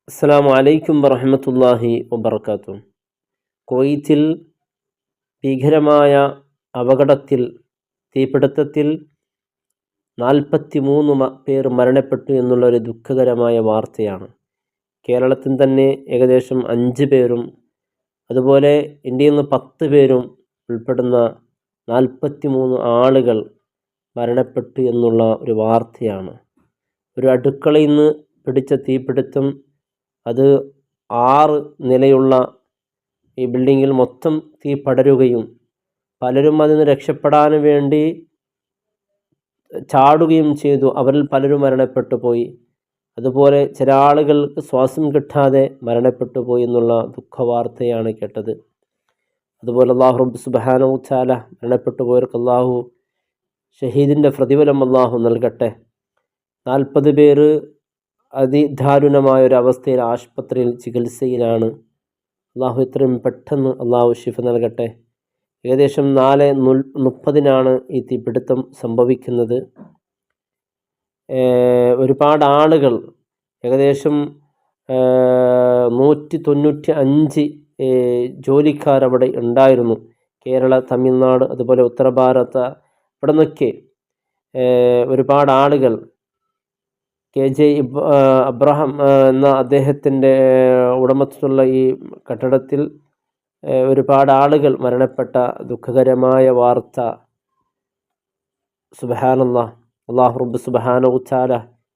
അസ്സലാമു അലൈക്കും വറഹ്മത്തുള്ളാഹി വബറകാതുഹു. കുവൈത്തിൽ ഭീകരമായ അപകടത്തിൽ തീപിടുത്തത്തിൽ 43 പേർ മരണപ്പെട്ടു എന്നുള്ളൊരു ദുഃഖകരമായ വാർത്തയാണ്. കേരളത്തിൽ തന്നെ ഏകദേശം 5 പേരും അതുപോലെ ഇന്ത്യയിൽ നിന്ന് 10 പേരും ഉൾപ്പെടുന്ന 43 ആളുകൾ മരണപ്പെട്ടു എന്നുള്ള ഒരു വാർത്തയാണ്. ഒരു അടുക്കളയിൽ നിന്ന് പിടിച്ച തീപിടുത്തം, അത് 6 നിലയുള്ള ഈ ബിൽഡിങ്ങിൽ മൊത്തം തീ പടരുകയും പലരും അതിന് രക്ഷപ്പെടാൻ വേണ്ടി ചാടുകയും ചെയ്തു. അവരിൽ പലരും മരണപ്പെട്ടു പോയി. അതുപോലെ ചില ആളുകൾ ശ്വാസം കിട്ടാതെ മരണപ്പെട്ടു പോയി എന്നുള്ള ദുഃഖവാർത്തയാണ് കേട്ടത്. അതുപോലെ അല്ലാഹു റബ്ബ് സുബ്ഹാനഹു വ തആല മരണപ്പെട്ടു പോയവർക്ക് അല്ലാഹു ഷഹീദിൻ്റെ പ്രതിഫലം അല്ലാഹു നൽകട്ടെ. 40 പേര് അതിദാരുണമായ ഒരു അവസ്ഥയിൽ ആശുപത്രിയിൽ ചികിത്സയിലാണ്. അല്ലാഹു എത്രയും പെട്ടെന്ന് അല്ലാഹു ശിഫ നൽകട്ടെ. ഏകദേശം 4:30 ഈ തീപിടുത്തം സംഭവിക്കുന്നത്. ഒരുപാട് ആളുകൾ, ഏകദേശം 195 ജോലിക്കാരവിടെ ഉണ്ടായിരുന്നു. കേരള, തമിഴ്നാട്, അതുപോലെ ഉത്തര ഭാരത, ഇവിടെ നിന്നൊക്കെ ഒരുപാട് ആളുകൾ. KJ അബ്രഹാം എന്ന അദ്ദേഹത്തിൻ്റെ ഉടമസ്ഥതയുള്ള ഈ കെട്ടിടത്തിൽ ഒരുപാട് ആളുകൾ മരണപ്പെട്ട ദുഃഖകരമായ വാർത്ത. സുബ്ഹാനല്ലാഹ്, അല്ലാഹു റബ്ബ് സുബ്ഹാനഹു വ തആല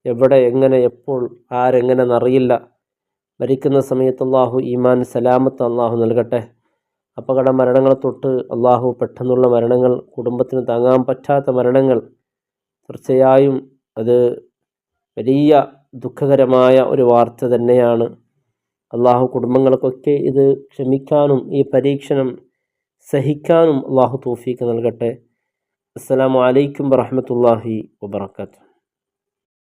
എവിടെ, എങ്ങനെ, എപ്പോൾ, ആരെങ്ങനെയെന്നറിയില്ല. മരിക്കുന്ന സമയത്ത് അല്ലാഹു ഈമാൻ സലാമത്ത് അല്ലാഹു നൽകട്ടെ. അപകട മരണങ്ങൾ തൊട്ട് അല്ലാഹു പെട്ടെന്നുള്ള മരണങ്ങൾ, കുടുംബത്തിന് താങ്ങാൻ പറ്റാത്ത മരണങ്ങൾ, തീർച്ചയായും അത് വലിയ ദുഃഖകരമായ ഒരു വാർത്ത തന്നെയാണ്. അല്ലാഹു കുടുംബങ്ങൾക്കൊക്കെ ഇത് ക്ഷമിക്കാനും ഈ പരീക്ഷണം സഹിക്കാനും അല്ലാഹു തൗഫീഖ് നൽകട്ടെ. അസ്സലാമു അലൈക്കും വറഹ്മത്തുള്ളാഹി വബറകാതുഹു.